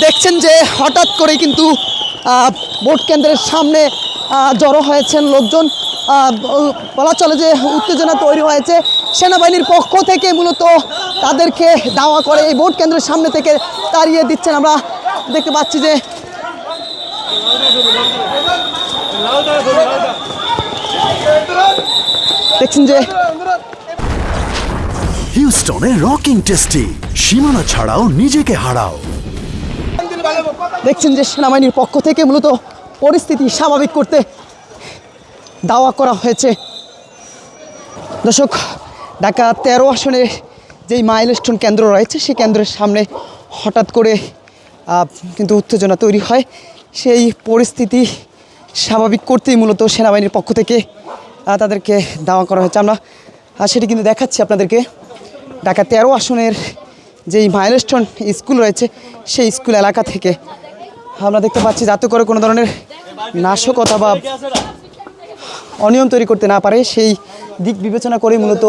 দেখছেন যে হঠাৎ করে কিন্তু ভোট কেন্দ্রের সামনে জড়ো হয়েছেন লোকজন। বলা চলে যে উত্তেজনা তৈরি হয়েছে। সেনাবাহিনীর পক্ষ থেকে মূলত তাদেরকে দাওয়া করে এই ভোট কেন্দ্রের সামনে থেকে তাড়িয়ে দিচ্ছেন। আমরা দেখতে পাচ্ছি যে দেখছেন যে হিউস্টনে রকিং টেস্টি, সীমানা ছাড়াও নিজেকে হারাও। দেখছেন যে সেনাবাহিনীর পক্ষ থেকে মূলত পরিস্থিতি স্বাভাবিক করতে দাওয়া করা হয়েছে। দর্শক, ঢাকা 13 আসনের যেই মাইলস্টোন কেন্দ্র রয়েছে সেই কেন্দ্রের সামনে হঠাৎ করে কিন্তু উত্তেজনা তৈরি হয়। সেই পরিস্থিতি স্বাভাবিক করতেই মূলত সেনাবাহিনীর পক্ষ থেকে তাদেরকে দাওয়া করা হয়েছে। আমরা সেটি কিন্তু দেখাচ্ছি আপনাদেরকে। ঢাকা 13 আসনের যেই মাইলস্টোন স্কুল রয়েছে সেই স্কুল এলাকা থেকে আমরা দেখতে পাচ্ছি, যাতে করে কোনো ধরনের নাশকতা বা অনিয়ম তৈরি করতে না পারে সেই দিক বিবেচনা করে মূলত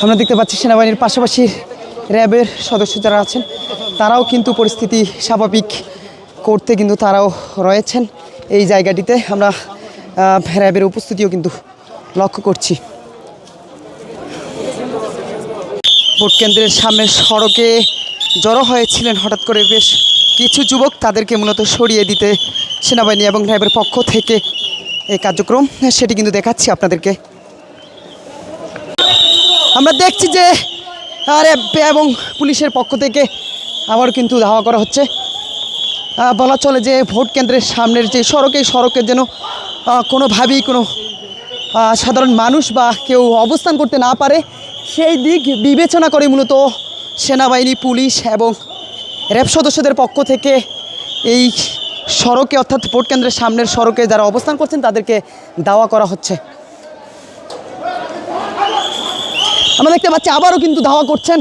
আমরা দেখতে পাচ্ছি সেনাবাহিনীর পাশাপাশি র্যাবের সদস্য যারা আছেন তারাও কিন্তু পরিস্থিতি স্বাভাবিক করতে কিন্তু তারাও রয়েছেন এই জায়গাটিতে। আমরা র্যাবের উপস্থিতিও কিন্তু লক্ষ্য করছি। ভোট কেন্দ্রের সামনের সড়কে জড়ো হয়েছিলেন হঠাৎ করে বেশ কিছু যুবক, তাদেরকে মূলত সরিয়ে দিতে সেনাবাহিনী এবং র্যাবের পক্ষ থেকে এই কার্যক্রম সেটি কিন্তু দেখাচ্ছি আপনাদেরকে। আমরা দেখছি যে র্যাব এবং পুলিশের পক্ষ থেকে আবার কিন্তু ধাওয়া করা হচ্ছে। বলা চলে যে ভোট কেন্দ্রের সামনের যে সড়ক, এই সড়কের যেন কোনোভাবেই কোনো সাধারণ মানুষ বা কেউ অবস্থান করতে না পারে সেই দিক বিবেচনা করে মূলত সেনাবাহিনী, পুলিশ এবং র্যাব সদস্যদের পক্ষ থেকে এই সড়কে অর্থাৎ ভোট কেন্দ্রের সামনের সড়কে যারা অবস্থান করছেন তাদেরকে দাওয়া করা হচ্ছে। আমরা দেখতে পাচ্ছি আবারও কিন্তু ধাওয়া করছেন।